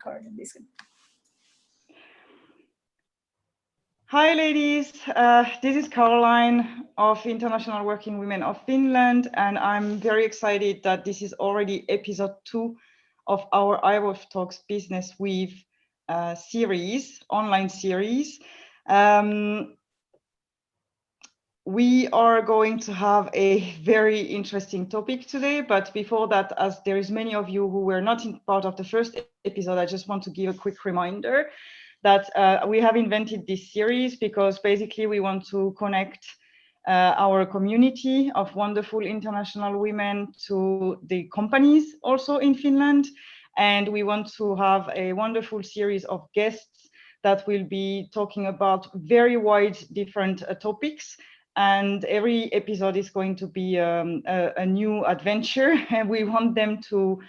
record this. Hi ladies, this is Caroline of International Working Women of Finland, and I'm very excited that this is already episode 2 of our IWWOF Talks Business with series, online series. We are going to have a very interesting topic today, but before that, as there is many of you who were not part of the first episode, I just want to give a quick reminder that we have invented this series because basically we want to connect our community of wonderful international women to the companies also in Finland. And we want to have a wonderful series of guests that will be talking about very wide different topics. And every episode is going to be a new adventure. And we want them to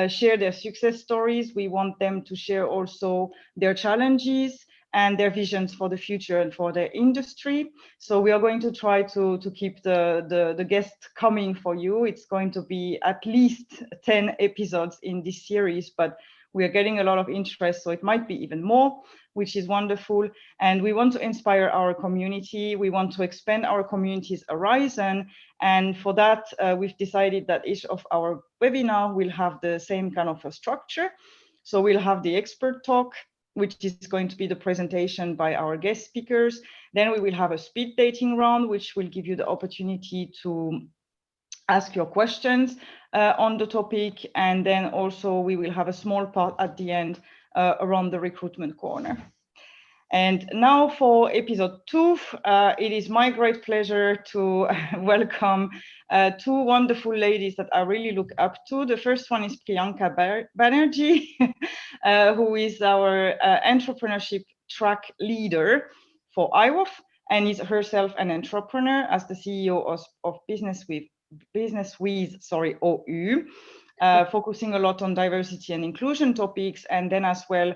share their success stories. We want them to share also their challenges and their visions for the future and for their industry. So we are going to try to keep the guests coming for you. It's going to be at least 10 episodes in this series, but we are getting a lot of interest, so it might be even more, which is wonderful. And we want to inspire our community. We want to expand our community's horizon. And for that, we've decided that each of our webinar will have the same kind of a structure. So we'll have the expert talk, which is going to be the presentation by our guest speakers. Then we will have a speed dating round, which will give you the opportunity to ask your questions on the topic. And then also we will have a small part at the end around the recruitment corner. And now for episode 2, it is my great pleasure to welcome 2 wonderful ladies that I really look up to. The first one is Priyanka Banerjee, who is our entrepreneurship track leader for IWWOF and is herself an entrepreneur as the CEO of Business with OU, focusing a lot on diversity and inclusion topics. And then as well,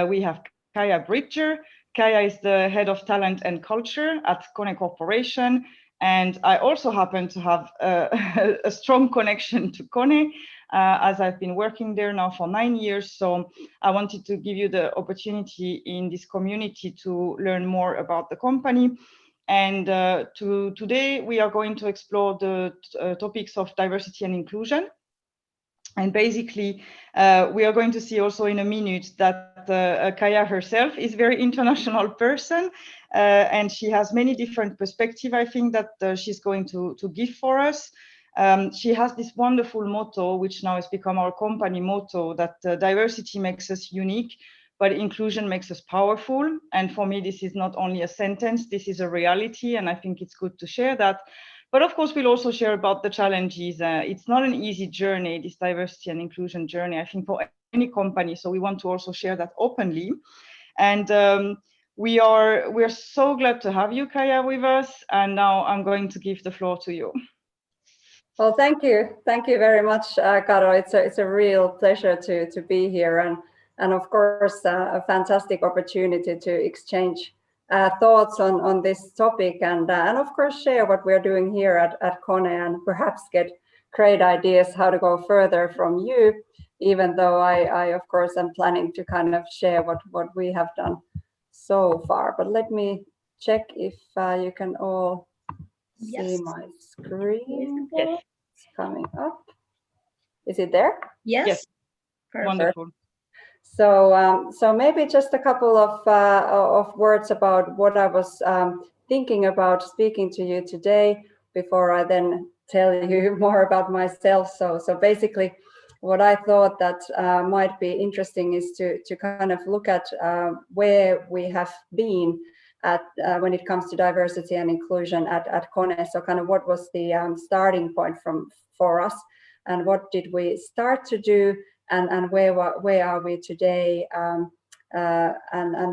we have Kaija Bridger. Kaija is the head of talent and culture at KONE Corporation. And I also happen to have a strong connection to KONE as I've been working there now for 9 years. So I wanted to give you the opportunity in this community to learn more about the company. And today we are going to explore the topics of diversity and inclusion. And basically, we are going to see also in a minute that Kaija herself is a very international person, and she has many different perspectives, I think, that she's going to give for us. She has this wonderful motto, which now has become our company motto, that diversity makes us unique, but inclusion makes us powerful. And for me, this is not only a sentence, this is a reality, and I think it's good to share that. But of course, we'll also share about the challenges. It's not an easy journey, this diversity and inclusion journey, I think, for any company. So we want to also share that openly. And we are so glad to have you, Kaija, with us. And now I'm going to give the floor to you. Well, thank you. Thank you very much, Caro. It's a real pleasure to be here. And of course, a fantastic opportunity to exchange thoughts on this topic and of course share what we're doing here at KONE and perhaps get great ideas how to go further from you, even though I of course am planning to kind of share what we have done so far. But let me check if you can all see my screen. Yes. It's coming up. Is it there? Yes. Wonderful. So maybe just a couple of words about what I was thinking about speaking to you today before I then tell you more about myself. So basically, what I thought that might be interesting is to kind of look at where we have been at when it comes to diversity and inclusion at KONE. So kind of what was the starting point for us, and what did we start to do? And where are we today? And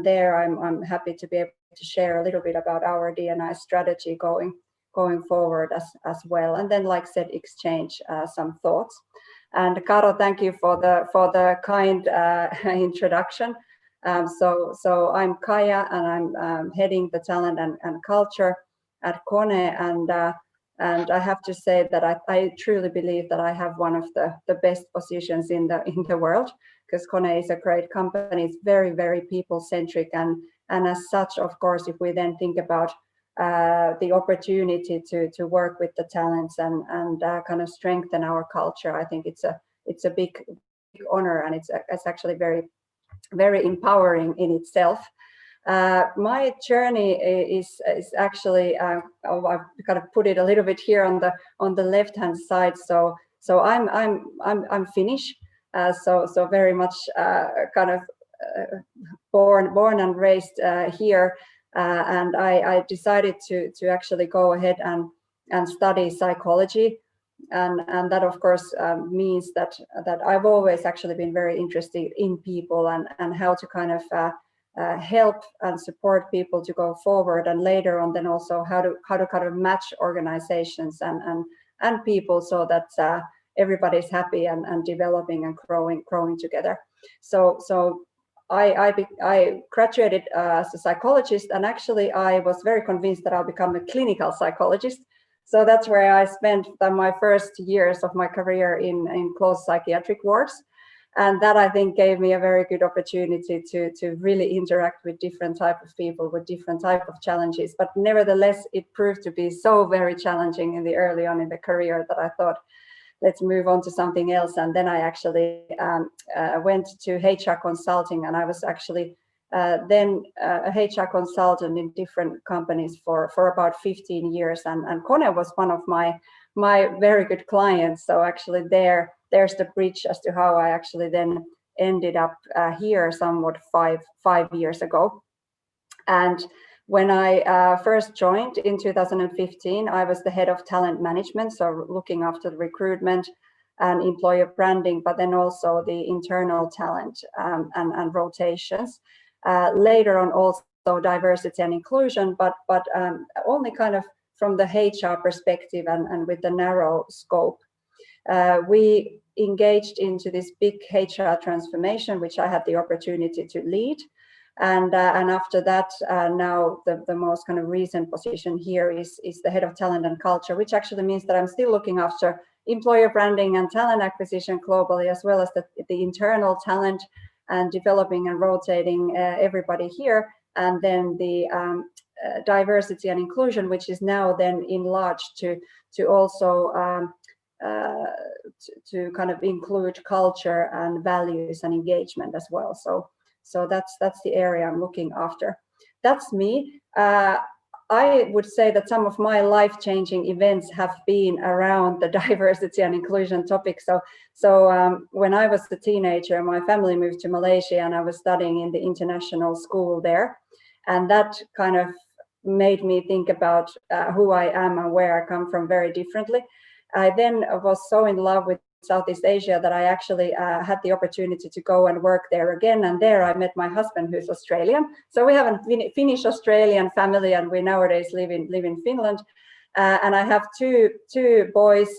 there I'm happy to be able to share a little bit about our D&I strategy going forward as well. And then, like I said, exchange some thoughts. And Caro, thank you for the kind introduction. So I'm Kaija, and I'm heading the talent and culture at KONE. And I have to say that I truly believe that I have one of the best positions in the world because KONE is a great company. It's very, very people-centric, and as such, of course, if we then think about the opportunity to work with the talents and kind of strengthen our culture, I think it's a big honor, and it's actually very, very empowering in itself. My journey is actually I've kind of put it a little bit here on the left hand side. So I'm Finnish, so very much kind of born and raised here, and I decided to actually go ahead and study psychology, and that of course means that I've always actually been very interested in people and how to kind of help and support people to go forward, and later on then also how to kind of match organizations and people so that everybody's happy and developing and growing together. So I graduated as a psychologist, and actually I was very convinced that I'll become a clinical psychologist. So that's where I spent my first years of my career in closed psychiatric wards. And that, I think, gave me a very good opportunity to really interact with different type of people with different type of challenges. But nevertheless, it proved to be so very challenging in the early on in the career that I thought, let's move on to something else. And then I actually went to HR consulting, and I was actually then a HR consultant in different companies for about 15 years. And KONE was one of my very good clients. So actually there's the bridge as to how I actually then ended up here somewhat five years ago. And when I first joined in 2015, I was the head of talent management, so looking after the recruitment and employer branding, but then also the internal talent and rotations. Later on also diversity and inclusion, but only kind of from the HR perspective and with the narrow scope. We engaged into this big HR transformation, which I had the opportunity to lead. And after that, now the most kind of recent position here is the head of talent and culture, which actually means that I'm still looking after employer branding and talent acquisition globally, as well as the internal talent and developing and rotating everybody here. And then the diversity and inclusion, which is now then enlarged to also to kind of include culture and values and engagement as well. So that's the area I'm looking after. That's me. I would say that some of my life-changing events have been around the diversity and inclusion topic. So when I was a teenager, my family moved to Malaysia, and I was studying in the international school there, and that kind of made me think about who I am and where I come from very differently. I then was so in love with Southeast Asia that I actually had the opportunity to go and work there again, and there I met my husband, who's Australian. So we have a Finnish Australian family, and we nowadays live in Finland. And I have two boys,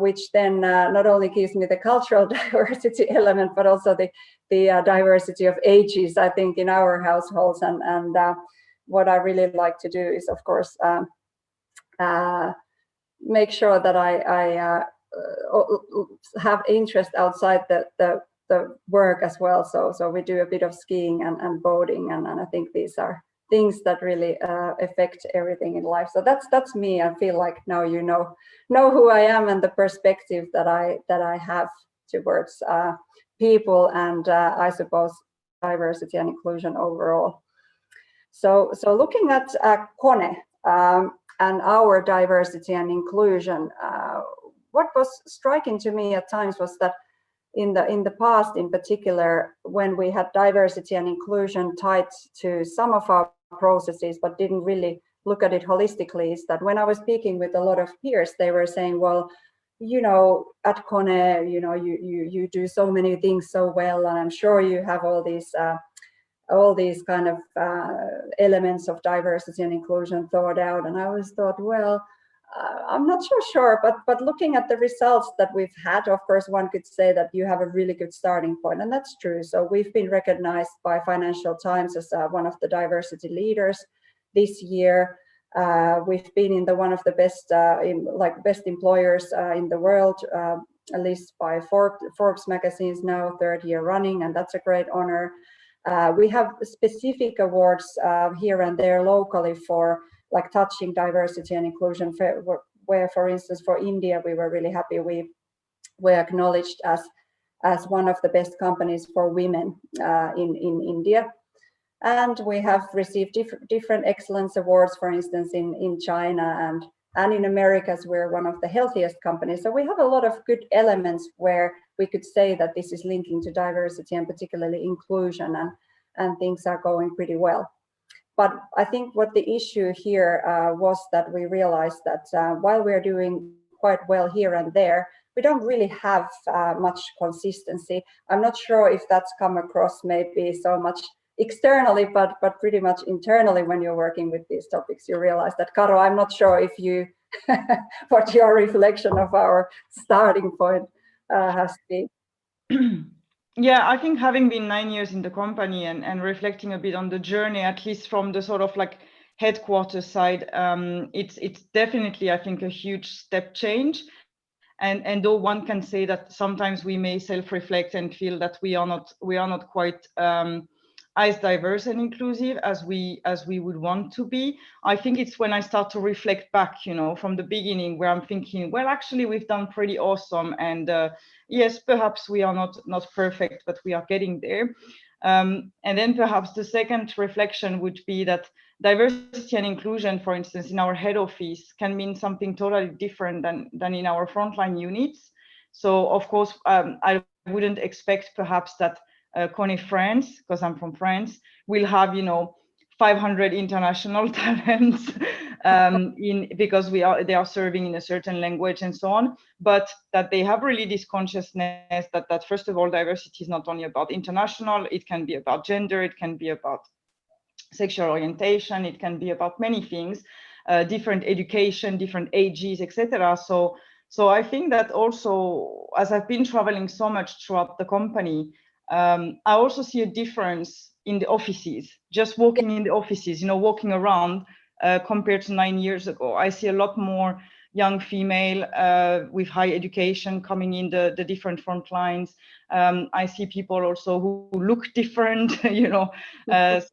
which then not only gives me the cultural diversity element, but also the diversity of ages, I think, in our households. And what I really like to do is, of course, make sure that I have interest outside the work as well. So we do a bit of skiing and boating, and I think these are things that really affect everything in life. So that's me. I feel like now you know who I am and the perspective that I have towards people and I suppose diversity and inclusion overall. So looking at KONE and our diversity and inclusion, what was striking to me at times was that in the past, in particular, when we had diversity and inclusion tied to some of our processes, but didn't really look at it holistically, is that when I was speaking with a lot of peers, they were saying, well, at KONE, you do so many things so well, and I'm sure you have all these kind of elements of diversity and inclusion thought out. And I always thought, well, I'm not so sure, but looking at the results that we've had, of course, one could say that you have a really good starting point, and that's true. So we've been recognized by Financial Times as one of the diversity leaders this year. We've been in one of the best best employers in the world list by Forbes magazines now, 3rd year running, and that's a great honor. We have specific awards here and there locally for like touching diversity and inclusion, where for instance for India we were really happy we were acknowledged as one of the best companies for women in India. And we have received different excellence awards, for instance, in China and in Americas, we're one of the healthiest companies. So we have a lot of good elements where we could say that this is linking to diversity and particularly inclusion, and things are going pretty well. But I think what the issue here was that we realized that while we're doing quite well here and there, we don't really have much consistency. I'm not sure if that's come across maybe so much externally, but pretty much internally when you're working with these topics, you realize that, Caro, I'm not sure if you, what your reflection of our starting point has been. Yeah, I think having been 9 years in the company and reflecting a bit on the journey, at least from the sort of like headquarters side, it's definitely, I think, a huge step change. And though one can say that sometimes we may self-reflect and feel that we are not quite as diverse and inclusive as we would want to be, I think it's when I start to reflect back, from the beginning, where I'm thinking, well, actually we've done pretty awesome, and yes, perhaps we are not perfect, but we are getting there. And then perhaps the second reflection would be that diversity and inclusion, for instance, in our head office can mean something totally different than in our frontline units. So of course, I wouldn't expect perhaps that KONE France, because I'm from France, will have 500 international talents because they are serving in a certain language and so on, but that they have really this consciousness that first of all, diversity is not only about international, it can be about gender, it can be about sexual orientation, it can be about many things, different education, different ages, etc. So I think that also, as I've been traveling so much throughout the company, I also see a difference in the offices, just walking in the offices, walking around compared to 9 years ago. I see a lot more young female with high education coming in the different front lines. I see people also who look different,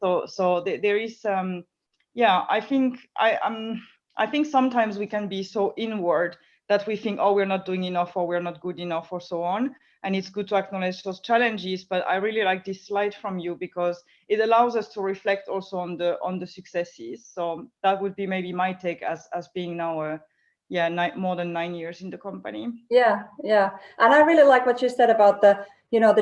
so there is, I think sometimes we can be so inward that we think, oh, we're not doing enough, or we're not good enough, or so on. And it's good to acknowledge those challenges. But I really like this slide from you because it allows us to reflect also on the successes. So that would be maybe my take as being now more than 9 years in the company. Yeah. And I really like what you said about the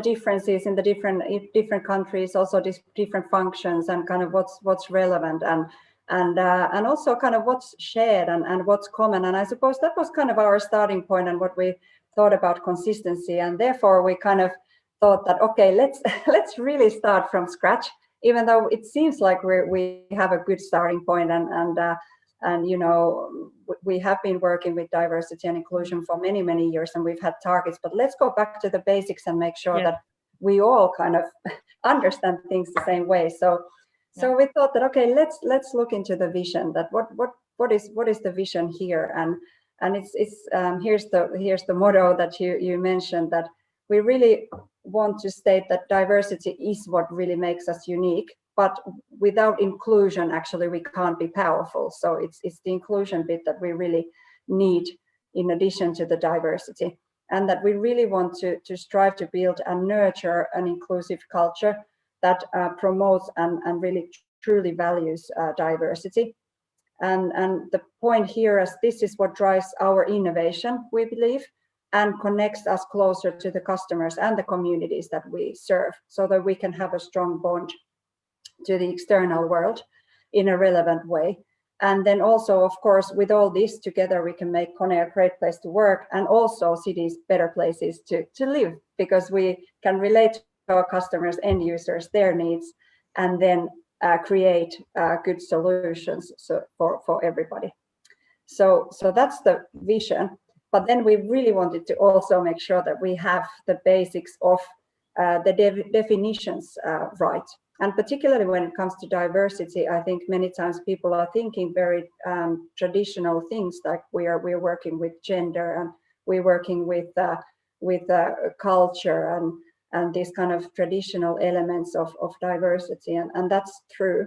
differences in the different countries, also these different functions, and kind of what's relevant and also kind of what's shared and what's common. And I suppose that was kind of our starting point and what we thought about consistency. And therefore we kind of thought that, okay, let's really start from scratch, even though it seems like we have a good starting point and we have been working with diversity and inclusion for many years, and we've had targets, but let's go back to the basics and make sure that we all kind of understand things the same way. So we thought that, okay, let's look into the vision, that what is the vision here, and it's here's the motto that you mentioned, that we really want to state that diversity is what really makes us unique, but without inclusion, actually, we can't be powerful. So it's the inclusion bit that we really need in addition to the diversity, and that we really want to strive to build and nurture an inclusive culture that promotes and really truly values diversity. And the point here is this is what drives our innovation, we believe, and connects us closer to the customers and the communities that we serve, so that we can have a strong bond to the external world in a relevant way. And then also, of course, with all this together, we can make KONE a great place to work, and also cities better places to live, because we can relate to our customers, end users, their needs, and then create good solutions for everybody. So that's the vision. But then we really wanted to also make sure that we have the basics of the definitions right. And particularly when it comes to diversity, I think many times people are thinking very traditional things, like we're working with gender, and we're working with culture and these kind of traditional elements of diversity, and that's true.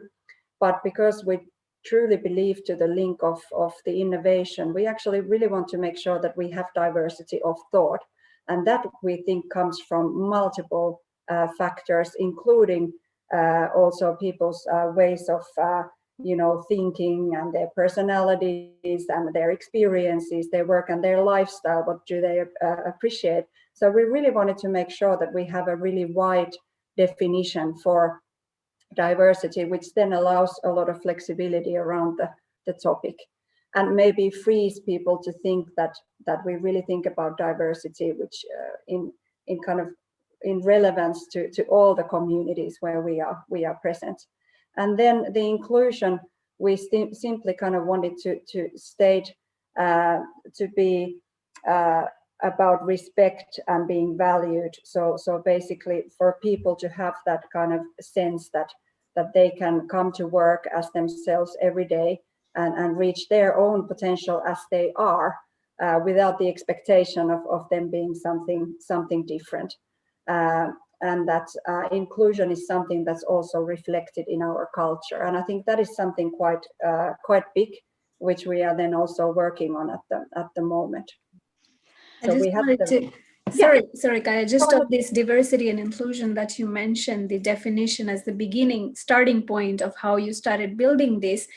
But because we truly believe to the link of the innovation, we actually really want to make sure that we have diversity of thought, and that we think comes from multiple factors, including also people's ways of thinking and their personalities and their experiences, their work and their lifestyle. What do they appreciate? So we really wanted to make sure that we have a really wide definition for diversity, which then allows a lot of flexibility around the topic, and maybe frees people to think that we really think about diversity, which in kind of in relevance to all the communities where we are present. And then the inclusion, we simply kind of wanted to state to be about respect and being valued. So basically for people to have that kind of sense that they can come to work as themselves every day and reach their own potential as they are, without the expectation of them being something different. And that inclusion is something that's also reflected in our culture. And I think that is something quite big, which we are then also working on at the moment. I just wanted to, sorry, Kaija, just on this diversity and inclusion that you mentioned, the definition as the starting point of how you started building this.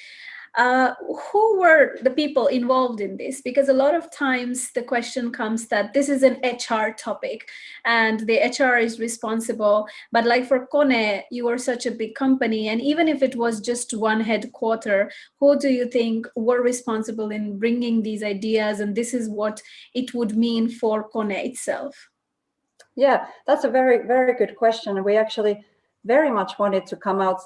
Who were the people involved in this? Because a lot of times the question comes that this is an HR topic and the HR is responsible. But like for KONE, you are such a big company. And even if it was just one headquarter, who do you think were responsible in bringing these ideas? And this is what it would mean for KONE itself. Yeah, that's a very, very good question. We actually very much wanted to come out,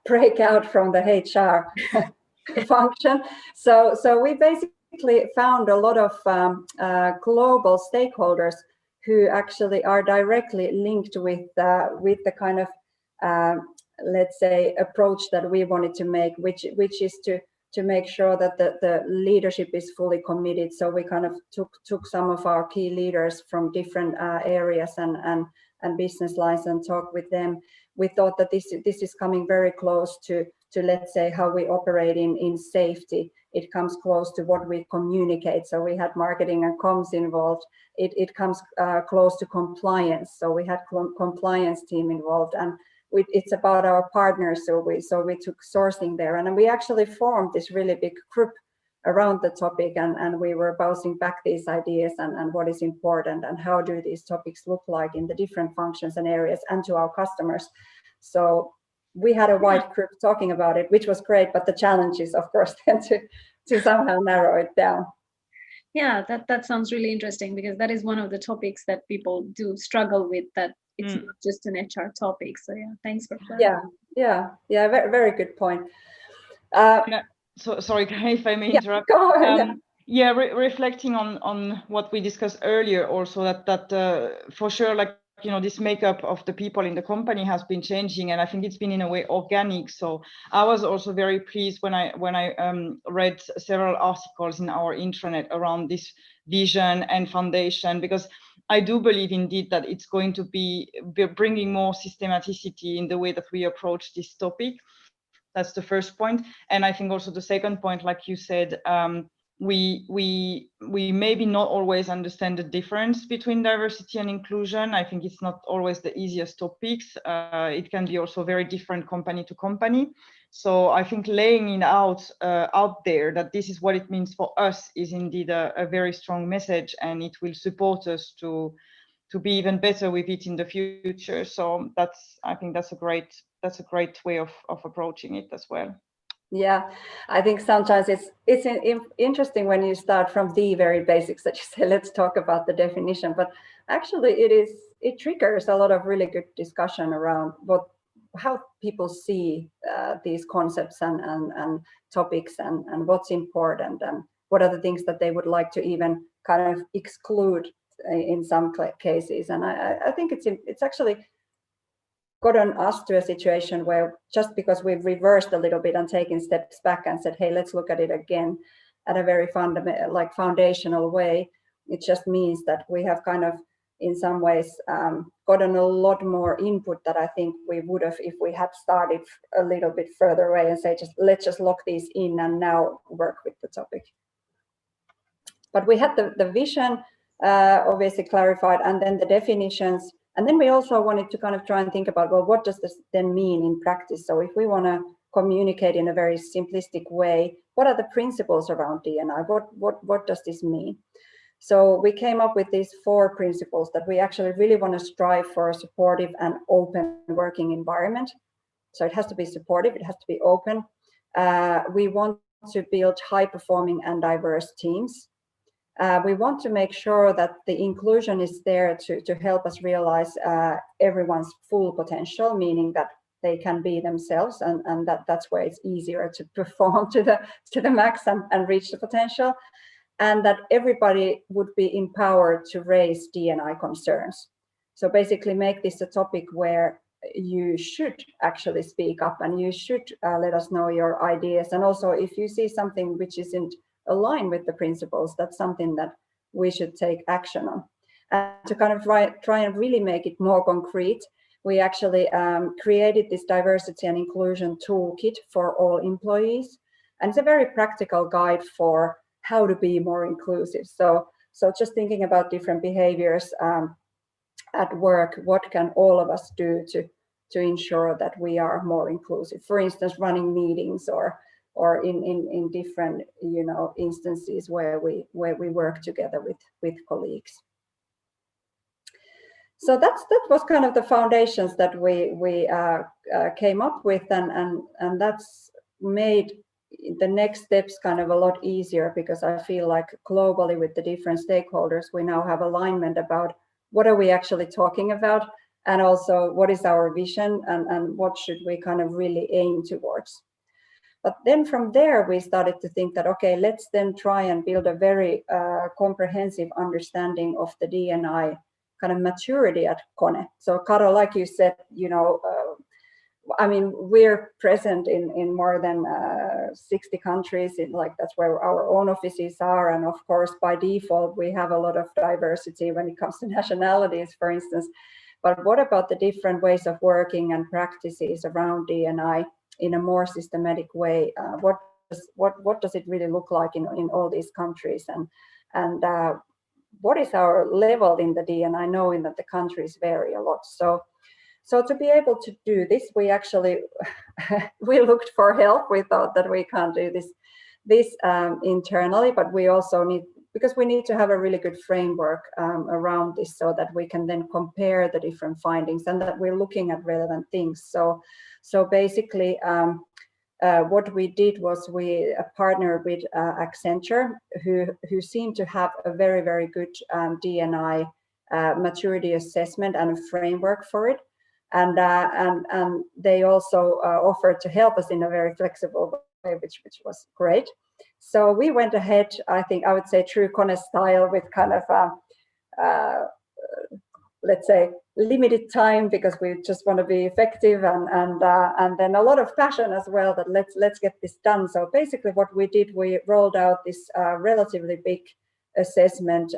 break out from the HR function. So we basically found a lot of global stakeholders who actually are directly linked with the kind of let's say approach that we wanted to make, which is to make sure that the leadership is fully committed. So we kind of took some of our key leaders from different areas and business lines and talked with them. We thought that this is coming very close to let's say how we operate in safety. It comes close to what we communicate. So we had marketing and comms involved. It comes close to compliance. So we had compliance team involved, and it's about our partners. So we took sourcing there, and we actually formed this really big group around the topic, and we were bouncing back these ideas and what is important and how do these topics look like in the different functions and areas and to our customers. So we had a wide group talking about it, which was great, but the challenge is, of course, then to somehow narrow it down. Yeah, that sounds really interesting, because that is one of the topics that people do struggle with, that it's not just an HR topic. So yeah, thanks for clarifying. Yeah, very, very good point. So sorry, if I may interrupt. Go ahead. Reflecting on what we discussed earlier, also that for sure, like, this makeup of the people in the company has been changing, and I think it's been in a way organic. So I was also very pleased when I read several articles in our intranet around this vision and foundation, because I do believe indeed that it's going to be bringing more systematicity in the way that we approach this topic. That's the first point. And I think also the second point, like you said, we maybe not always understand the difference between diversity and inclusion. I think it's not always the easiest topics. It can be also very different company to company. So I think laying it out there that this is what it means for us is indeed a very strong message, and it will support us to be even better with it in the future. So I think that's a great way of approaching it as well. Yeah, I think sometimes it's interesting when you start from the very basics, that you say, let's talk about the definition, but actually it triggers a lot of really good discussion around how people see these concepts and topics and what's important and what are the things that they would like to even kind of exclude in some cases. And I think it's actually gotten us to a situation where, just because we've reversed a little bit and taken steps back and said, hey, let's look at it again at a very foundational way, It just means that we have kind of, in some ways, gotten a lot more input that I think we would have if we had started a little bit further away and say, let's just lock these in and now work with the topic. But we had the vision obviously clarified, and then the definitions. And then we also wanted to kind of try and think about, well, what does this then mean in practice? So if we want to communicate in a very simplistic way, what are the principles around D&I? What does this mean? So we came up with these 4 principles that we actually really want to strive for a supportive and open working environment. So it has to be supportive, it has to be open. We want to build high-performing and diverse teams. We want to make sure that the inclusion is there to help us realize everyone's full potential, meaning that they can be themselves, and that's where it's easier to perform to the max and reach the potential, and that everybody would be empowered to raise D&I concerns. So basically make this a topic where you should actually speak up and you should let us know your ideas. And also if you see something which isn't aligned with the principles, that's something that we should take action on. And to kind of try and really make it more concrete, we actually created this diversity and inclusion toolkit for all employees. And it's a very practical guide for how to be more inclusive. So just thinking about different behaviors at work, what can all of us do to ensure that we are more inclusive? For instance, running meetings or in different instances where we work together with colleagues. So that was kind of the foundations that we came up with, and that's made the next steps kind of a lot easier, because I feel like globally with the different stakeholders, we now have alignment about what are we actually talking about, and also what is our vision and what should we kind of really aim towards. But then from there, we started to think that, okay, let's then try and build a very comprehensive understanding of the D&I kind of maturity at KONE. So Caro, like you said, I mean, we're present in more than 60 countries, that's where our own offices are. And of course, by default, we have a lot of diversity when it comes to nationalities, for instance. But what about the different ways of working and practices around D&I in a more systematic way? What does it really look like in all these countries? And what is our level in the D&I, knowing that the countries vary a lot? So to be able to do this, we actually we looked for help. We thought that we can't do this internally, but we also need to have a really good framework around this, so that we can then compare the different findings and that we're looking at relevant things. So basically, what we did was we partnered with Accenture, who seemed to have a very, very good D&I maturity assessment and a framework for it. And they also offered to help us in a very flexible way, which was great. So we went ahead, I think I would say true KONE style, with kind of let's say limited time, because we just want to be effective, and then a lot of passion as well, that let's get this done. So basically what we did, we rolled out this relatively big assessment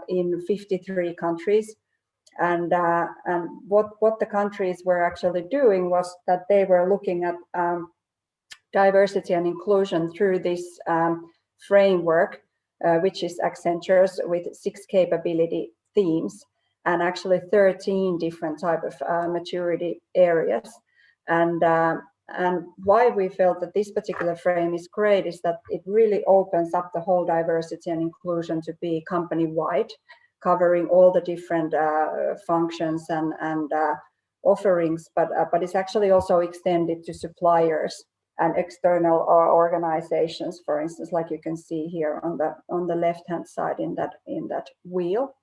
in 53 countries. And what the countries were actually doing was that they were looking at diversity and inclusion through this framework, which is Accenture's, with 6 capability themes and actually 13 different type of maturity areas. And why we felt that this particular frame is great is that it really opens up the whole diversity and inclusion to be company-wide, covering all the different functions and offerings, but it's actually also extended to suppliers and external organizations, for instance, like you can see here on the left-hand side in that wheel.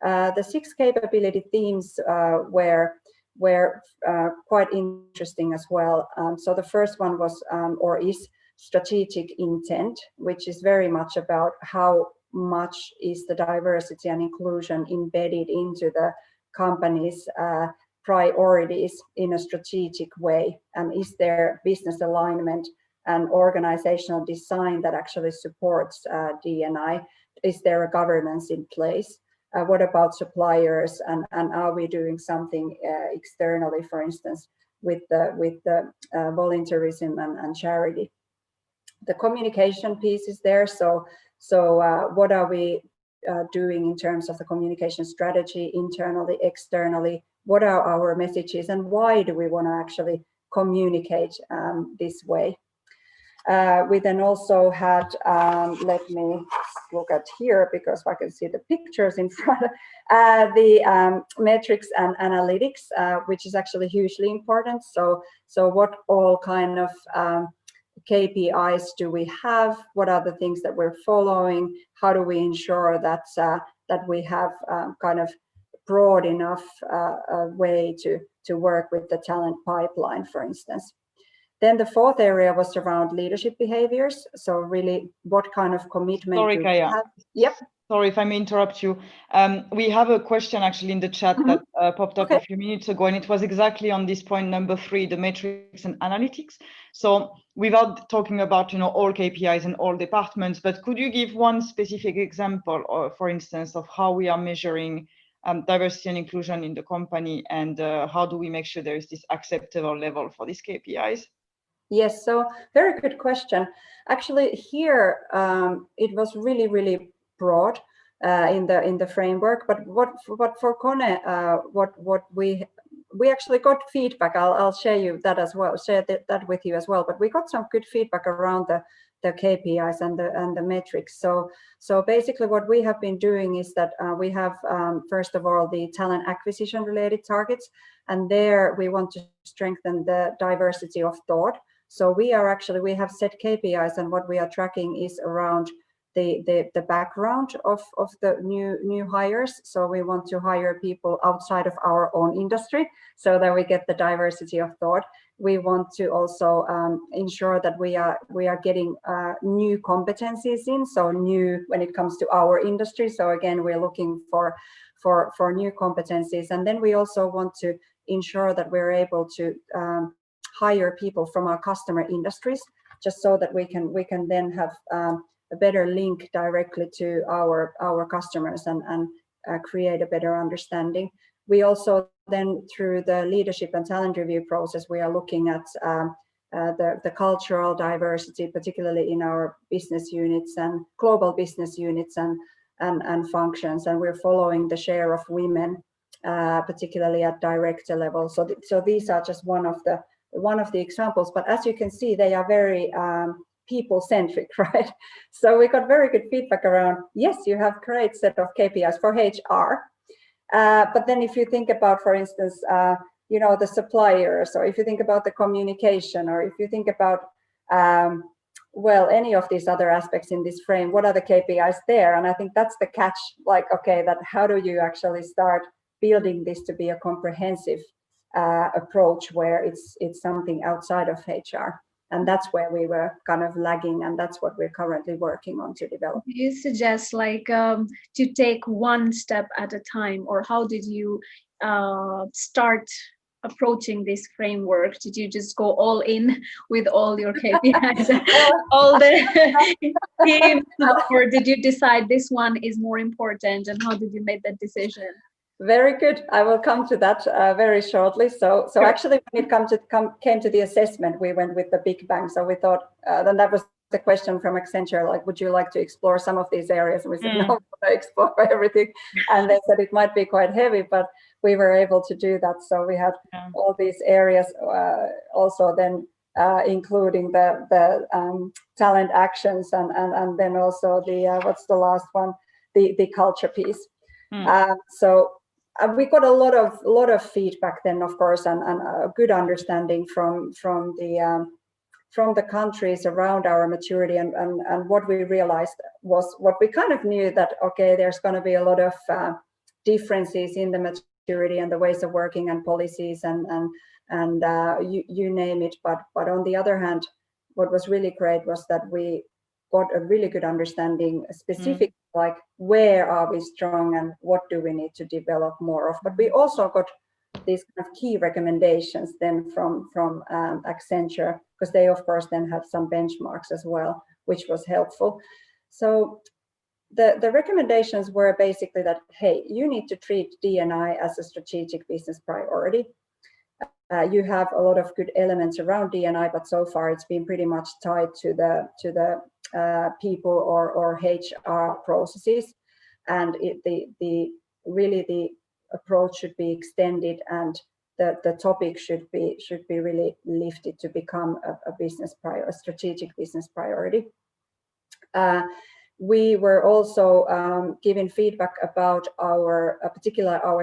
The 6 capability themes were quite interesting as well. So the first one was is strategic intent, which is very much about how much is the diversity and inclusion embedded into the company's priorities in a strategic way, and is there business alignment and organizational design that actually supports D&I? is there a governance in place? What about suppliers, and are we doing something externally, for instance, with the volunteerism and charity? The communication piece is there. So what are we doing in terms of the communication strategy, internally, externally? What are our messages, and why do we want to actually communicate this way? We then also had, let me look at here because I can see the pictures in front, the metrics and analytics, which is actually hugely important. So what all kind of KPIs do we have? What are the things that we're following? How do we ensure that that we have kind of broad enough way to work with the talent pipeline, for instance? Then the fourth area was around leadership behaviors. So really, what kind of commitment Sorry, do Kaija. we have? Yep. Sorry if I may interrupt you. We have a question actually in the chat that popped up a few minutes ago, and it was exactly on this point number 3, the metrics and analytics. So without talking about all KPIs and all departments, but could you give one specific example, or for instance, of how we are measuring diversity and inclusion in the company, and how do we make sure there is this acceptable level for these KPIs? Yes, so very good question. Actually, here it was really broad in the framework. But for KONE, what we actually got feedback. I'll share you that as well. Share that with you as well. But we got some good feedback around the KPIs and the metrics. So basically, what we have been doing is that we have first of all the talent acquisition related targets, and there we want to strengthen the diversity of thought. So we have set KPIs, and what we are tracking is around the background of the new hires. So we want to hire people outside of our own industry so that we get the diversity of thought. We want to also ensure that we are getting new competencies in, so new when it comes to our industry. So again, we're looking for new competencies, and then we also want to ensure that we're able to hire people from our customer industries, just so that we can then have a better link directly to our customers and create a better understanding. We also then, through the leadership and talent review process, we are looking at the cultural diversity, particularly in our business units and global business units and functions, and we're following the share of women, particularly at director level. So these are just one of the examples, but as you can see, they are very people-centric, right? So we got very good feedback around, yes, you have great set of KPIs for HR, but then if you think about, for instance, the suppliers, or if you think about the communication, or if you think about any of these other aspects in this frame, what are the KPIs there? And I think that's the catch, like, okay, that how do you actually start building this to be a comprehensive approach where it's something outside of HR, and that's where we were kind of lagging, and that's what we're currently working on to develop. Do you suggest to take one step at a time, or how did you start approaching this framework? Did you just go all in with all your KPIs, all the teams, or did you decide this one is more important, and how did you make that decision? Very good. I will come to that very shortly. So sure. Actually, when it came to the assessment, we went with the big bang. So we thought, then that was the question from Accenture, like, would you like to explore some of these areas? And we said, no, I explore everything. And they said it might be quite heavy, but we were able to do that. So we had all these areas also then including the talent actions and then also the, what's the last one? The culture piece. So we got a lot of feedback then, of course, and a good understanding from the countries around our maturity, and what we realized was what we kind of knew, that okay, there's going to be a lot of differences in the maturity and the ways of working and policies and you name it. But on the other hand, what was really great was that we got a really good understanding specific, like where are we strong and what do we need to develop more of. But we also got these kind of key recommendations then from Accenture, because they of course then have some benchmarks as well, which was helpful. So the recommendations were basically that, hey, you need to treat D&I as a strategic business priority. You have a lot of good elements around D&I, but so far it's been pretty much tied to the people or HR processes, and the approach should be extended, and the topic should be really lifted to become a strategic business priority. We were also given feedback about our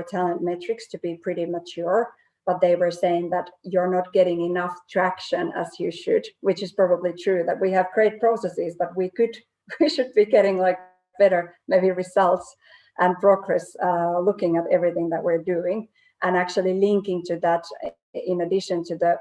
talent metrics to be pretty mature, but they were saying that you're not getting enough traction as you should, which is probably true, that we have great processes, but we should be getting like better maybe results and progress, looking at everything that we're doing, and actually linking to that, in addition to the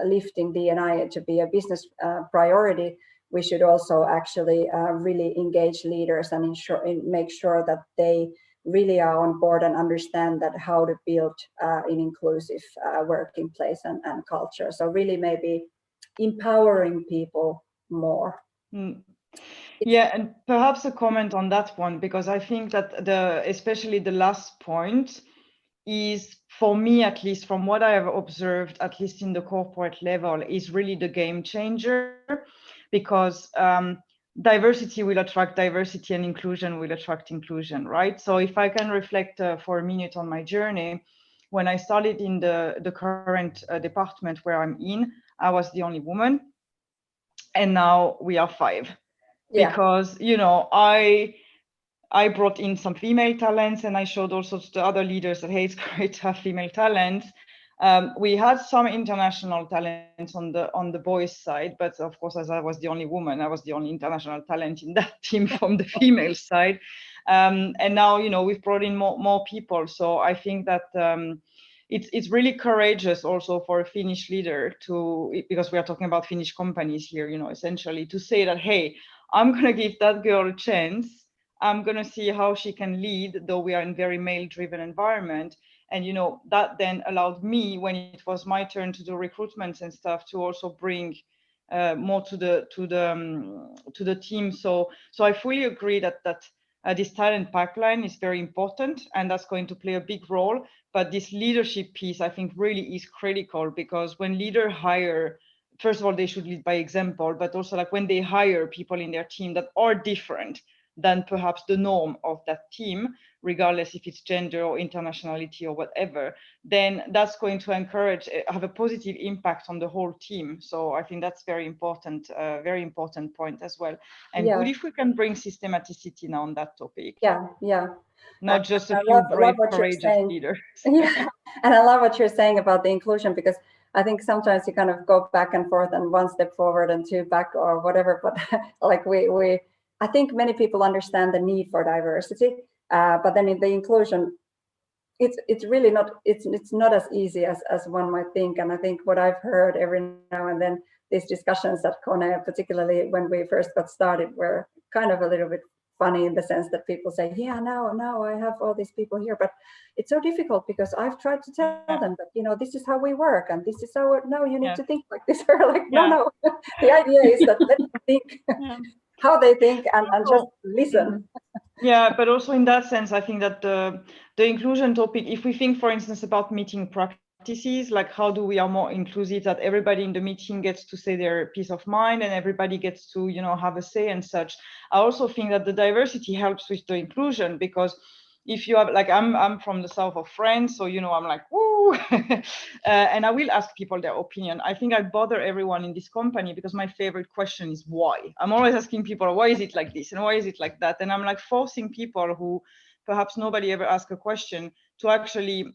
lifting D&I to be a business priority, we should also actually really engage leaders and make sure that they really are on board and understand that how to build an inclusive working place and culture. So really maybe empowering people more. Yeah, and perhaps a comment on that one, because I think that especially the last point is, for me at least, from what I have observed, at least in the corporate level, is really the game changer, because diversity will attract diversity and inclusion will attract inclusion, right? So if I can reflect for a minute on my journey, when I started in the current department where I'm in, I was the only woman, and now we are 5. Yeah. Because, you know, I brought in some female talents, and I showed also to the other leaders that, hey, it's great to have female talents. We had some international talents on the boys' side, but of course, as I was the only woman, I was the only international talent in that team from the female side. And now, you know, we've brought in more people. So I think that it's really courageous also for a Finnish leader because we are talking about Finnish companies here, you know, essentially to say that, hey, I'm going to give that girl a chance. I'm going to see how she can lead, though we are in very male-driven environment. And, you know, that then allowed me, when it was my turn to do recruitments and stuff, to also bring more to the team. So I fully agree that this talent pipeline is very important, and that's going to play a big role. But this leadership piece, I think, really is critical, because when leaders hire, first of all, they should lead by example, but also like when they hire people in their team that are different than perhaps the norm of that team, regardless if it's gender or internationality or whatever, then that's going to have a positive impact on the whole team. So I think that's very important point as well. And good if we can bring systematicity now on that topic. Yeah. Not just a few brave, courageous leaders. Yeah, and I love what you're saying about the inclusion, because I think sometimes you kind of go back and forth and one step forward and 2 back or whatever, but like I think many people understand the need for diversity, but then in the inclusion, it's really not, it's not as easy as one might think. And I think what I've heard every now and then, these discussions at KONE, particularly when we first got started, were kind of a little bit funny, in the sense that people say, yeah, now I have all these people here, but it's so difficult because I've tried to tell them that, you know, this is how we work, and this is how, no, you need to think like this. Or like, no. The idea is that let them think how they think and just listen. Yeah, but also in that sense, I think that the inclusion topic, if we think, for instance, about meeting practices, like how do we are more inclusive, that everybody in the meeting gets to say their peace of mind and everybody gets to, you know, have a say and such. I also think that the diversity helps with the inclusion, because if you have, like, I'm from the south of France, so, you know, I'm like, woo, and I will ask people their opinion. I think I bother everyone in this company because my favorite question is why. I'm always asking people, why is it like this and why is it like that? And I'm like forcing people who perhaps nobody ever asked a question to actually,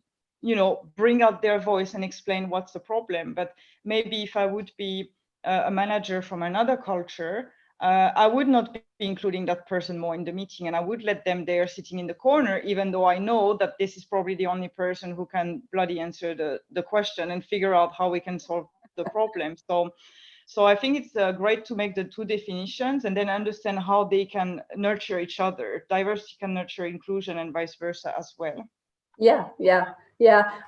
you know, bring out their voice and explain what's the problem. But maybe if I would be a manager from another culture, I would not be including that person more in the meeting, and I would let them there sitting in the corner, even though I know that this is probably the only person who can bloody answer the question and figure out how we can solve the problem. So I think it's great to make the 2 definitions and then understand how they can nurture each other. Diversity can nurture inclusion and vice versa as well. Yeah.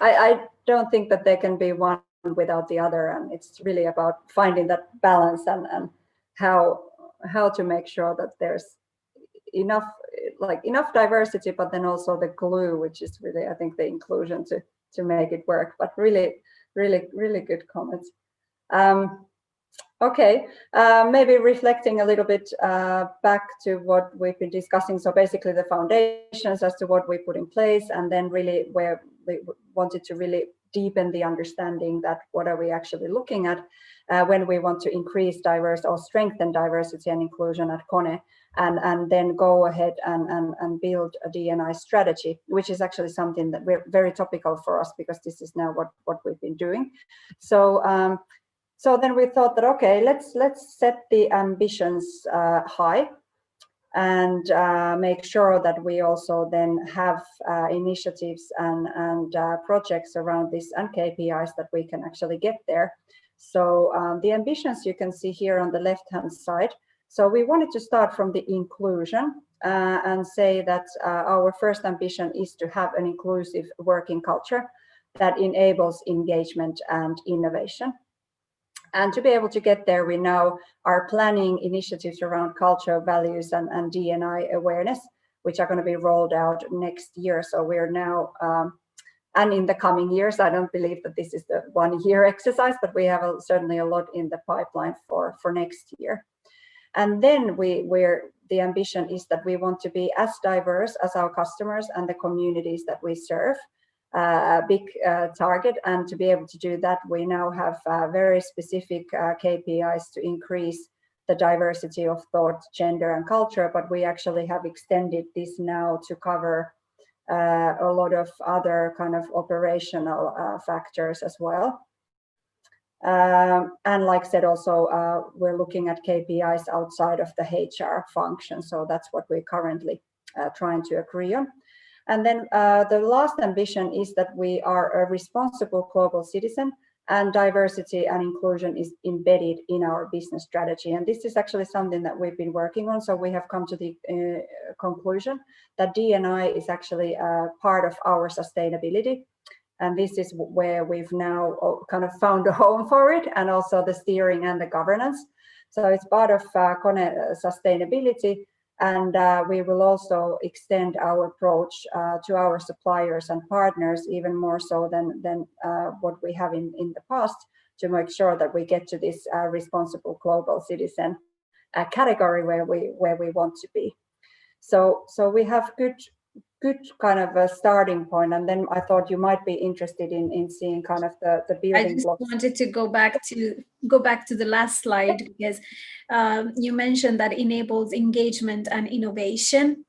I don't think that there can be one without the other, and it's really about finding that balance and how to make sure that enough diversity, but then also the glue, which is really, I think, the inclusion to make it work. But really good comments. Okay, maybe reflecting a little bit back to what we've been discussing. So basically the foundations as to what we put in place, and then really where we wanted to really deepen the understanding that what are we actually looking at when we want to increase or strengthen diversity and inclusion at KONE, and then go ahead and build a D&I strategy, which is actually something that we're very topical for us, because this is now what we've been doing. So then we thought that, okay, let's set the ambitions high, and make sure that we also then have initiatives and projects around this and KPIs that we can actually get there. So the ambitions you can see here on the left-hand side. So we wanted to start from the inclusion and say that our first ambition is to have an inclusive working culture that enables engagement and innovation. And to be able to get there, we now are planning initiatives around culture, values, and D&I awareness, which are going to be rolled out next year. So we're now, and in the coming years, I don't believe that this is the 1 year exercise, but we have certainly a lot in the pipeline for next year. And then the ambition is that we want to be as diverse as our customers and the communities that we serve. A big target, and to be able to do that, we now have very specific KPIs to increase the diversity of thought, gender, and culture, but we actually have extended this now to cover a lot of other kind of operational factors as well. And like I said, also we're looking at KPIs outside of the HR function, so that's what we're currently trying to agree on. And then the last ambition is that we are a responsible global citizen, and diversity and inclusion is embedded in our business strategy. And this is actually something that we've been working on. So we have come to the conclusion that D&I is actually part of our sustainability. And this is where we've now kind of found a home for it, and also the steering and the governance. So it's part of KONE sustainability. And we will also extend our approach to our suppliers and partners even more so than what we have in the past, to make sure that we get to this responsible global citizen category where we want to be. So we have good kind of a starting point, and then I thought you might be interested in seeing kind of the building blocks. I just wanted to go back to the last slide, because you mentioned that enables engagement and innovation.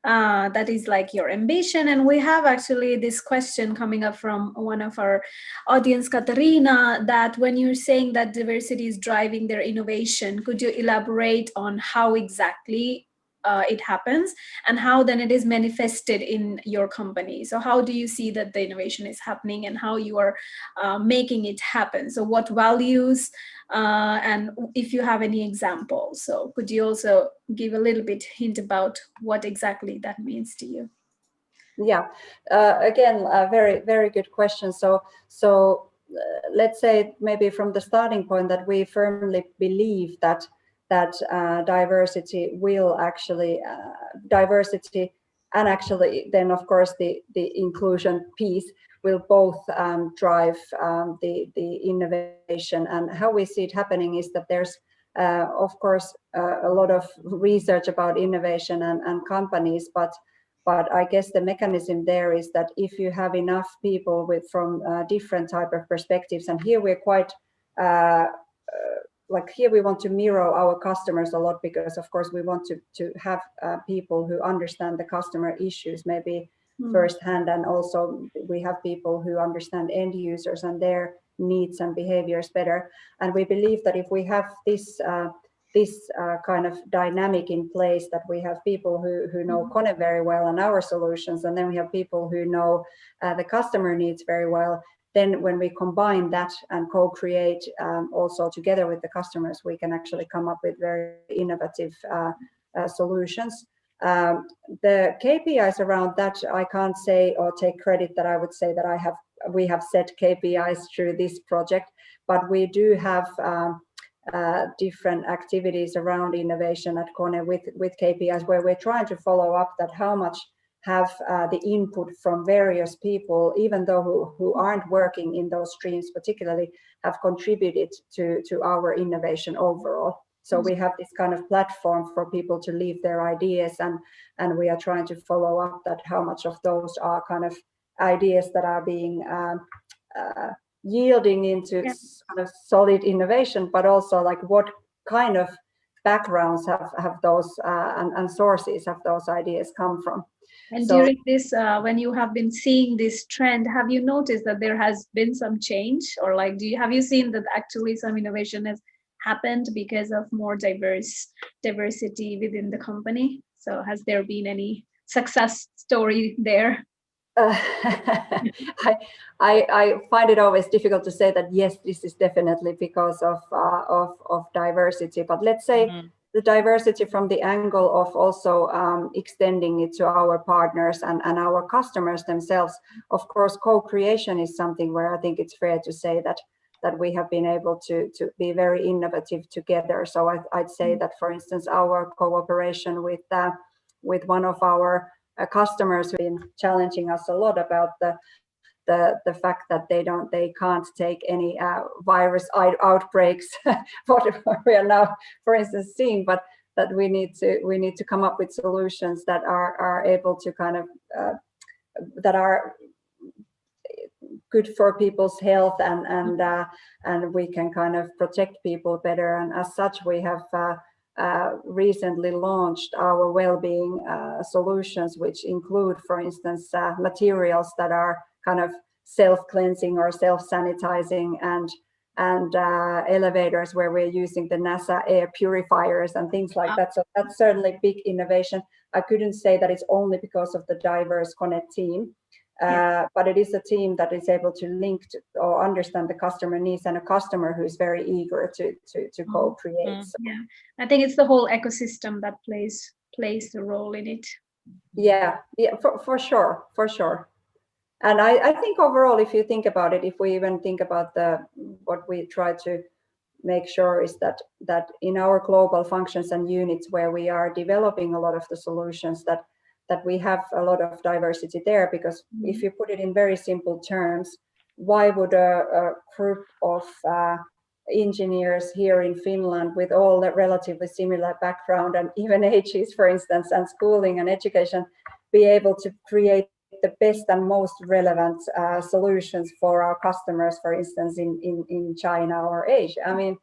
That is like your ambition, and we have actually this question coming up from one of our audience, Katarina, that when you're saying that diversity is driving their innovation, could you elaborate on how exactly it happens, and how then it is manifested in your company? So how do you see that the innovation is happening, and how you are making it happen? So what values, and if you have any examples. So could you also give a little bit hint about what exactly that means to you? Yeah, again, a very good question. So let's say maybe from the starting point that we firmly believe that diversity will actually diversity, and actually then of course the inclusion piece will both drive the innovation. And how we see it happening is that there's of course a lot of research about innovation and companies, but I guess the mechanism there is that if you have enough people from different type of perspectives, and here we're quite like here we want to mirror our customers a lot, because of course we want to have people who understand the customer issues maybe firsthand, and also we have people who understand end users and their needs and behaviors better. And we believe that if we have this kind of dynamic in place, that we have people who know KONE very well and our solutions, and then we have people who know the customer needs very well, then when we combine that and co-create also together with the customers, we can actually come up with very innovative solutions. The KPIs around that, I can't say or take credit that I would say that we have set KPIs through this project, but we do have different activities around innovation at KONE with KPIs, where we're trying to follow up that how much have the input from various people, even though who aren't working in those streams particularly, have contributed to our innovation overall. So we have this kind of platform for people to leave their ideas, and we are trying to follow up that how much of those are kind of ideas that are being yielding into kind of solid innovation, but also like what kind of backgrounds have those and sources have those ideas come from. And during this, when you have been seeing this trend, have you noticed that there has been some change, or like, have you seen that actually some innovation has happened because of more diversity within the company? So has there been any success story there? I find it always difficult to say that yes, this is definitely because of diversity, but let's say the diversity from the angle of also extending it to our partners and our customers themselves. Of course, co-creation is something where I think it's fair to say that we have been able to be very innovative together. So I'd say that, for instance, our cooperation with one of our customers who've been challenging us a lot about the fact that they can't take any virus outbreaks, what we are now, for instance, seeing, but that we need to come up with solutions that are able to kind of that are good for people's health, and we can kind of protect people better. And as such, we have recently launched our well-being solutions, which include, for instance, materials that are kind of self-cleansing or self-sanitizing, and elevators where we're using the NASA air purifiers and things like that. So that's certainly big innovation. I couldn't say that it's only because of the diverse KONE team, but it is a team that is able to link to or understand the customer needs, and a customer who is very eger to co-create. So. Yeah, I think it's the whole ecosystem that plays a role in it. Yeah, for sure. And I think overall, if you think about it, if we even think about what we try to make sure is that in our global functions and units where we are developing a lot of the solutions, that we have a lot of diversity there. Because if you put it in very simple terms, why would a group of engineers here in Finland with all the relatively similar background and even ages, for instance, and schooling and education, be able to create the best and most relevant solutions for our customers, for instance, in China or Asia? I mean,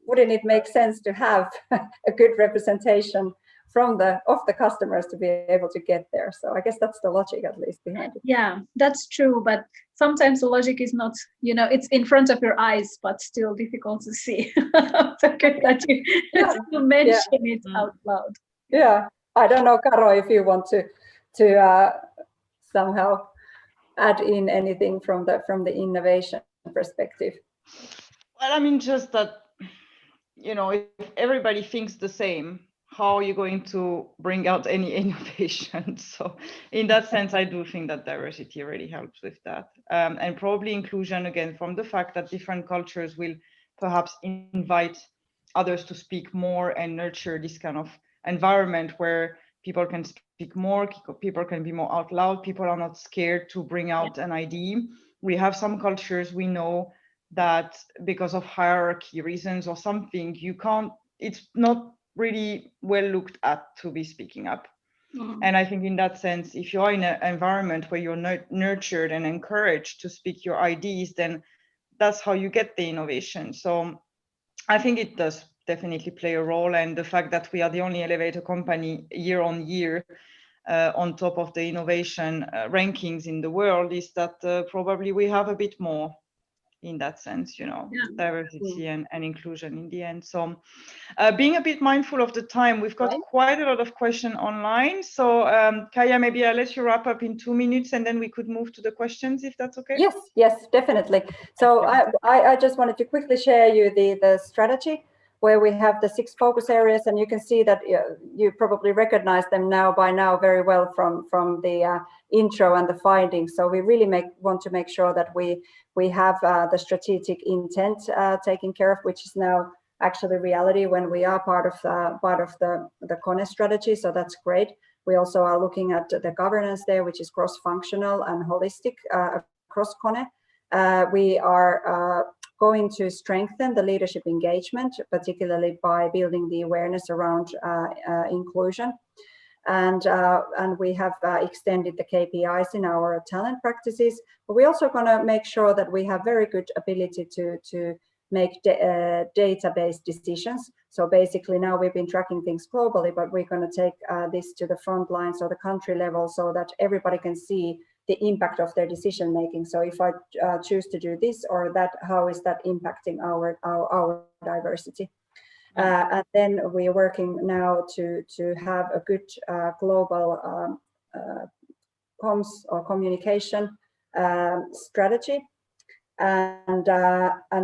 wouldn't it make sense to have a good representation of the customers to be able to get there? So I guess that's the logic, at least, behind it. Yeah, that's true. But sometimes the logic is not, it's in front of your eyes, but still difficult to see. So good that you mention it out loud. Yeah, I don't know, Karo, if you want to somehow add in anything from the innovation perspective. Well, I mean, just that, if everybody thinks the same, how are you going to bring out any innovation? So in that sense, I do think that diversity really helps with that. And probably inclusion, again, from the fact that different cultures will perhaps invite others to speak more and nurture this kind of environment where people can speak more, people can be more out loud, people are not scared to bring out an idea. We have some cultures, we know that because of hierarchy reasons or something, it's not really well looked at to be speaking up. And I think in that sense, if you're in an environment where you're nurtured and encouraged to speak your ideas, then that's how you get the innovation. So I think it does definitely play a role, and the fact that we are the only elevator company year on year on top of the innovation rankings in the world is that probably we have a bit more in that sense, diversity and inclusion in the end. So being a bit mindful of the time, we've got quite a lot of questions online. So Kaija, maybe I'll let you wrap up in 2 minutes and then we could move to the questions, if that's okay. Yes, definitely. So I just wanted to quickly share you the strategy where we have the 6 focus areas, and you can see that you probably recognize them by now very well from the intro and the findings. So we really want to make sure that we have the strategic intent taken care of, which is now actually reality when we are part of the KONE strategy. So that's great. We also are looking at the governance there, which is cross-functional and holistic across KONE. We are going to strengthen the leadership engagement, particularly by building the awareness around inclusion. And we have extended the KPIs in our talent practices. But we're also going to make sure that we have very good ability to make database decisions. So basically now we've been tracking things globally, but we're going to take this to the front line, so the country level, so that everybody can see the impact of their decision making. So if I choose to do this or that, how is that impacting our diversity? And then we are working now to have a good global comms or communication strategy. And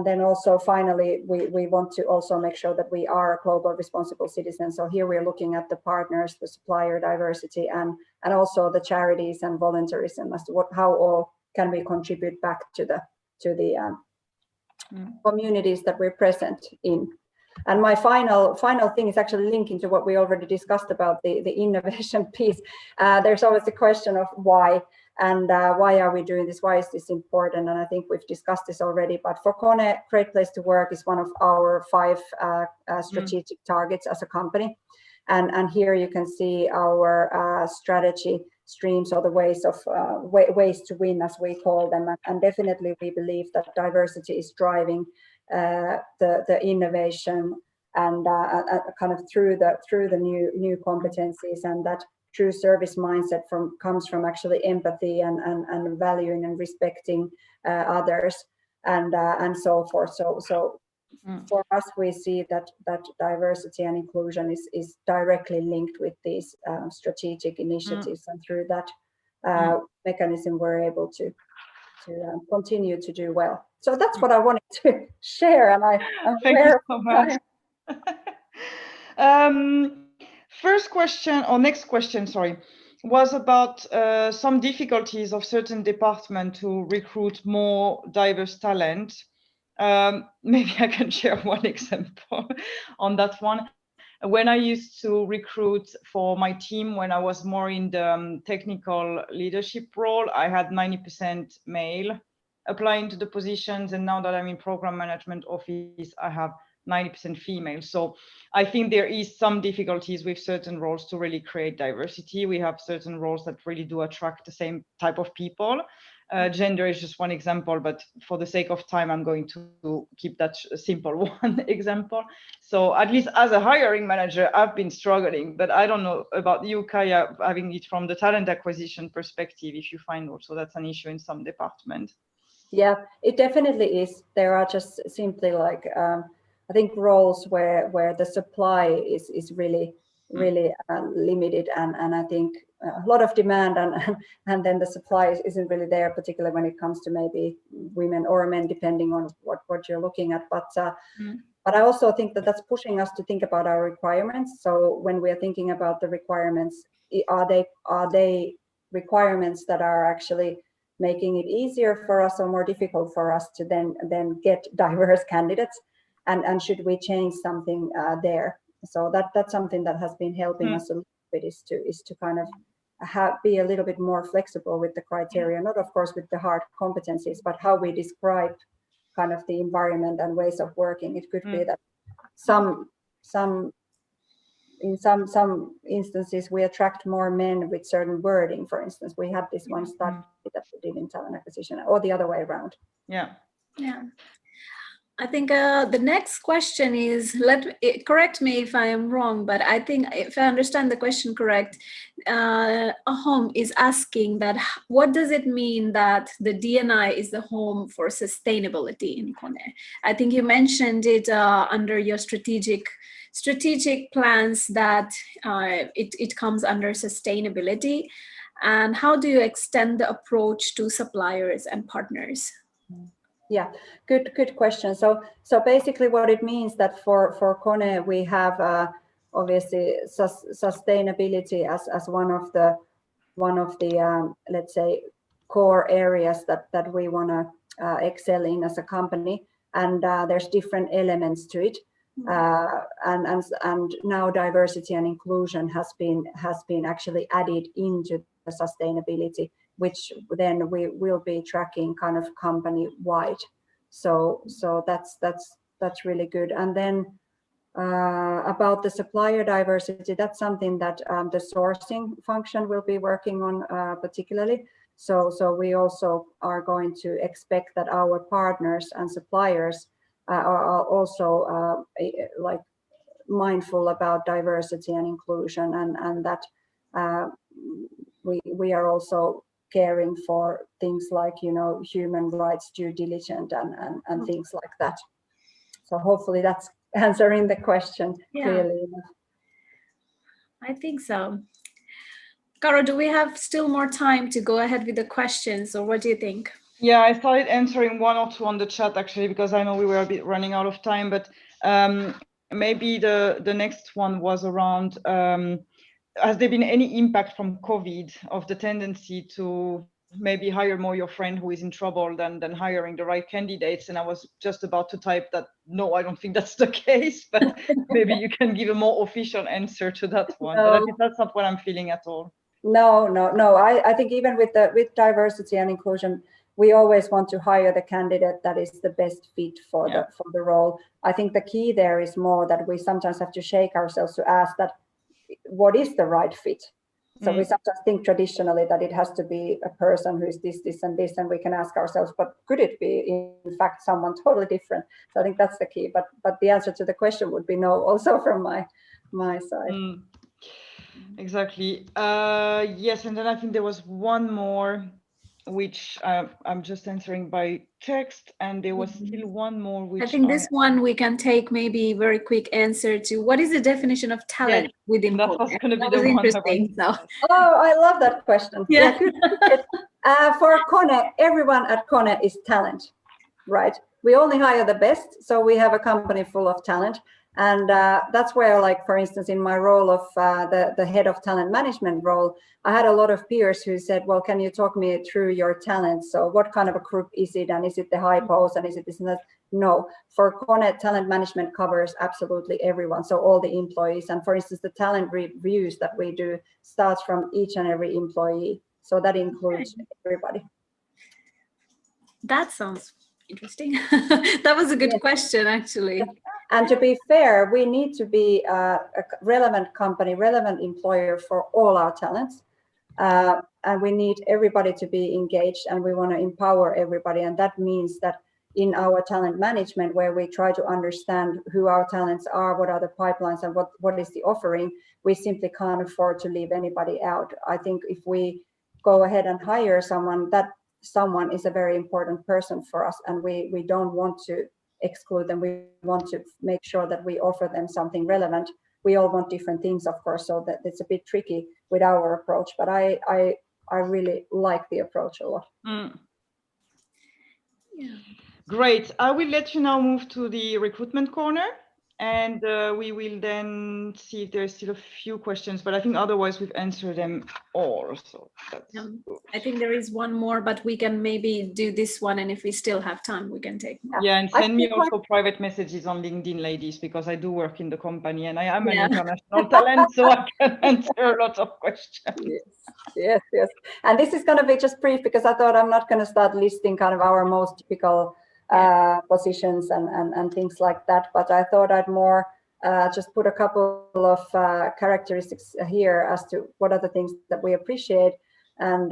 then also finally, we want to also make sure that we are a global responsible citizen. So here we're looking at the partners, the supplier diversity, and also the charities and volunteerism as to how all can we contribute back to the communities that we're present in. And my final thing is actually linking to what we already discussed about the innovation piece. There's always the question of why. And why are we doing this? Why is this important? And I think we've discussed this already. But for KONE, Great Place to Work is one of our 5 strategic targets as a company. And here you can see our strategy streams, or the ways to win, as we call them. And definitely we believe that diversity is driving the innovation and kind of through the new competencies, and that true service mindset comes from actually empathy and valuing and respecting others and so forth. So for us, we see that diversity and inclusion is directly linked with these strategic initiatives, and through that mechanism, we're able to continue to do well. So that's what I wanted to share, and I'm Thank you so much. First question, or next question, sorry, was about some difficulties of certain departments to recruit more diverse talent. Maybe I can share one example on that one. When I used to recruit for my team, when I was more in the technical leadership role, I had 90% male applying to the positions. And now that I'm in program management office, I have 90% female. So I think there is some difficulties with certain roles to really create diversity. We have certain roles that really do attract the same type of people. Gender is just one example, but for the sake of time, I'm going to keep that a simple one example. So at least as a hiring manager, I've been struggling, but I don't know about you, Kaija, having it from the talent acquisition perspective, if you find also that's an issue in some departments. Yeah, it definitely is. There are just simply like, I think roles where the supply is really limited, and I think a lot of demand, and then the supply isn't really there, particularly when it comes to maybe women or men, depending on what you're looking at. But I also think that that's pushing us to think about our requirements. So when we're thinking about the requirements, are they requirements that are actually making it easier for us or more difficult for us to then get diverse candidates? And should we change something there? So that's something that has been helping us a little bit, is to kind of be a little bit more flexible with the criteria, not of course with the hard competencies, but how we describe kind of the environment and ways of working. It could be that in some instances we attract more men with certain wording. For instance, we had this one study that we did in talent acquisition, or the other way around. Yeah. I think the next question is, correct me if I am wrong, but I think if I understand the question correct, Ahom is asking that what does it mean that the D&I is the home for sustainability in KONE? I think you mentioned it under your strategic plans that it comes under sustainability. And how do you extend the approach to suppliers and partners? Yeah, good question. So basically what it means that for KONE, we have obviously sustainability as one of the let's say core areas that we want to excel in as a company, and there's different elements to it. And now diversity and inclusion has been actually added into the sustainability, which then we will be tracking kind of company wide. So that's really good. And then about the supplier diversity, that's something that the sourcing function will be working on particularly. So we also are going to expect that our partners and suppliers are also like mindful about diversity and inclusion, and that we are also caring for things like, you know, human rights due diligence and things like that. So hopefully that's answering the question clearly enough. I think so. Caro, do we have still more time to go ahead with the questions, or what do you think? Yeah, I started answering one or two on the chat actually, because I know we were a bit running out of time, but maybe the next one was around, has there been any impact from COVID of the tendency to maybe hire more your friend who is in trouble than hiring the right candidates? And I was just about to type that, no, I don't think that's the case, but maybe you can give a more official answer to that one. No. But I think that's not what I'm feeling at all. No. I think even with diversity and inclusion, we always want to hire the candidate that is the best fit for the role. I think the key there is more that we sometimes have to shake ourselves to ask that what is the right fit. So we sometimes think traditionally that it has to be a person who is this, and this, and we can ask ourselves, but could it be in fact someone totally different? So I think that's the key. But the answer to the question would be no, also from my side. Exactly. Yes, and then I think there was one more, which I'm just answering by text, and there was still one more, which I think this one we can take maybe very quick answer to. What is the definition of talent within KONE? That was going to be that the was one. Interesting. So. Oh, I love that question. Yeah. Good. For KONE, everyone at KONE is talent, right? We only hire the best, so we have a company full of talent. And that's where, like, for instance, in my role of the head of talent management role, I had a lot of peers who said, well, can you talk me through your talents? So what kind of a group is it? And is it the high post? And is it this and that? No, for KONE, talent management covers absolutely everyone. So all the employees. And for instance, the talent reviews that we do starts from each and every employee. So that includes everybody. That sounds interesting. That was a good question, actually. And to be fair, we need to be a relevant company, relevant employer for all our talents. And we need everybody to be engaged, and we want to empower everybody. And that means that in our talent management, where we try to understand who our talents are, what are the pipelines, and what is the offering, we simply can't afford to leave anybody out. I think if we go ahead and hire someone, that someone is a very important person for us, and we don't want to exclude them. We want to make sure that we offer them something relevant. We all want different things, of course, so that it's a bit tricky with our approach, but I really like the approach a lot. Yeah. Great. I will let you now move to the recruitment corner, and we will then see if there's still a few questions, but I think otherwise we've answered them all. So that's good. I think there is one more, but we can maybe do this one, and if we still have time, we can take more. Yeah, and send me also private messages on LinkedIn, ladies, because I do work in the company and I am an international talent, so I can answer a lot of questions. Yes. And this is going to be just brief, because I thought I'm not going to start listing kind of our most typical positions and things like that, but I thought I'd more just put a couple of characteristics here as to what are the things that we appreciate and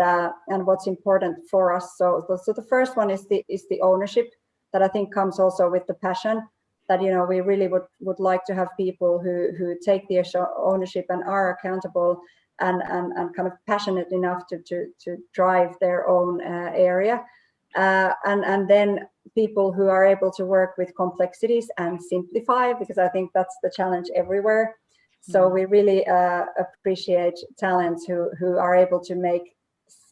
what's important for us. So the first one is the ownership, that I think comes also with the passion, that, you know, we really would like to have people who take the ownership and are accountable and kind of passionate enough to drive their own area, and then people who are able to work with complexities and simplify, because I think that's the challenge everywhere. So we really appreciate talents who are able to make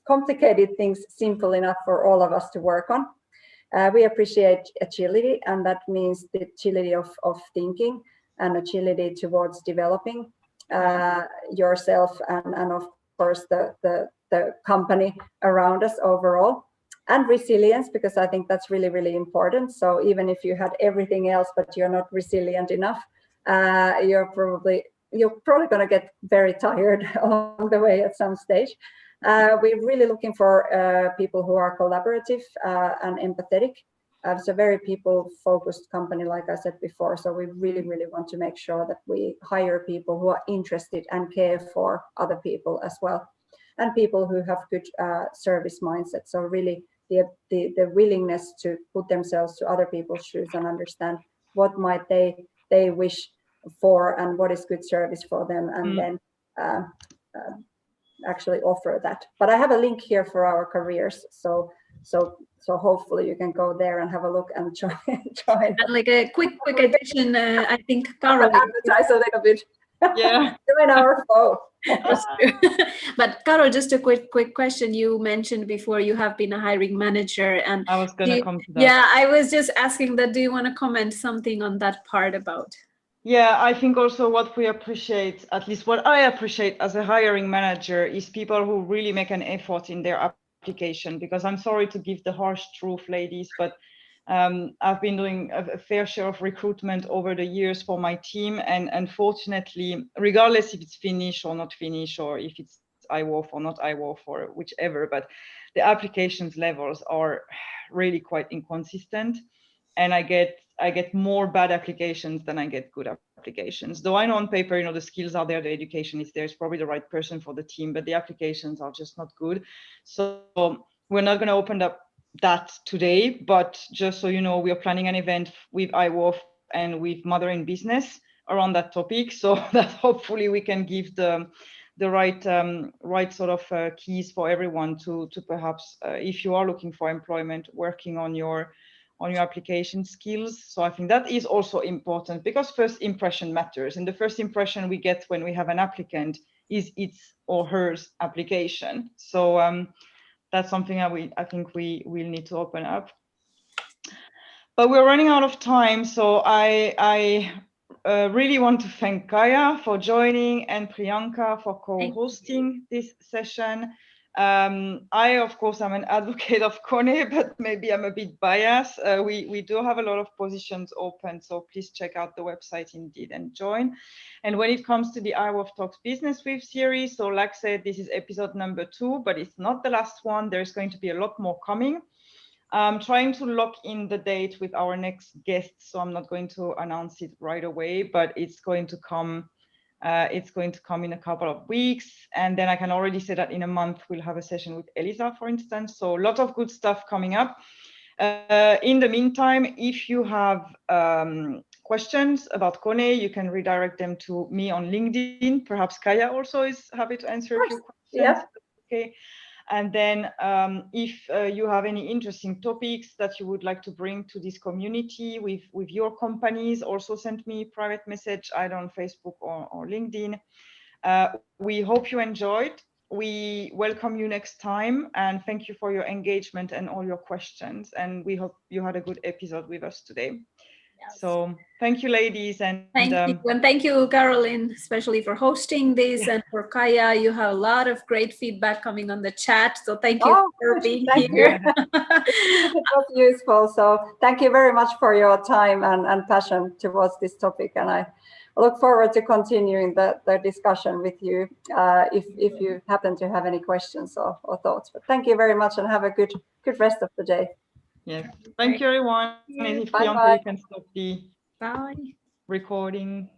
complicated things simple enough for all of us to work on. We appreciate agility, and that means the agility of thinking and agility towards developing yourself and of course the company around us overall. And resilience, because I think that's really, really important. So even if you had everything else, but you're not resilient enough, you're probably going to get very tired along the way at some stage. We're really looking for people who are collaborative and empathetic. It's a very people-focused company, like I said before. So we really, really want to make sure that we hire people who are interested and care for other people as well, and people who have good service mindset. So really, the willingness to put themselves to other people's shoes and understand what might they wish for and what is good service for them, and then actually offer that. But I have a link here for our careers, so hopefully you can go there and have a look and try. And like a quick addition, I think Caroline advertise a little bit. Yeah. Doing our flow. But Caro, just a quick question. You mentioned before you have been a hiring manager, and I was gonna come to that. Yeah, I was just asking that. Do you want to comment something on that part about? Yeah, I think also what we appreciate, at least what I appreciate as a hiring manager, is people who really make an effort in their application. Because I'm sorry to give the harsh truth, ladies, but I've been doing a fair share of recruitment over the years for my team, and unfortunately, regardless if it's Finnish or not Finnish, or if it's IWWOF or not IWWOF or whichever, but the applications levels are really quite inconsistent, and I get more bad applications than I get good applications. Though I know on paper, the skills are there, the education is there, it's probably the right person for the team, but the applications are just not good. So we're not going to open up that today, but just so you know, we are planning an event with IWWOF and with Mother in Business around that topic, so that hopefully we can give the right sort of keys for everyone to perhaps, if you are looking for employment, working on your application skills. So I think that is also important, because first impression matters, and the first impression we get when we have an applicant is its or hers application. So that's something I think we will need to open up. But we're running out of time, so I really want to thank Kaija for joining and Priyanka for co-hosting this session. I, of course, I'm an advocate of KONE, but maybe I'm a bit biased. We do have a lot of positions open, so please check out the website indeed and join. And when it comes to the IWWOF Talks Business with series, so like I said, this is episode number 2, but it's not the last one. There's going to be a lot more coming. I'm trying to lock in the date with our next guest, so I'm not going to announce it right away, but it's going to come. It's going to come in a couple of weeks, and then I can already say that in a month we'll have a session with Elisa, for instance. So a lot of good stuff coming up. In the meantime, if you have questions about KONE, you can redirect them to me on LinkedIn. Perhaps Kaija also is happy to answer a few questions. Yeah. Okay. And then if you have any interesting topics that you would like to bring to this community with your companies, also send me a private message either on Facebook or LinkedIn. We hope you enjoyed. We welcome you next time, and thank you for your engagement and all your questions. And we hope you had a good episode with us today. Yes. So thank you, ladies. And thank you. And thank you, Caroline, especially for hosting this. And for Kaija, you have a lot of great feedback coming on the chat. So thank you for being here. It was useful. So thank you very much for your time and passion towards this topic. And I look forward to continuing the discussion with you if you happen to have any questions or thoughts. But thank you very much, and have a good rest of the day. Yes. Thank you, everyone. And if Priyanka, you can stop the recording.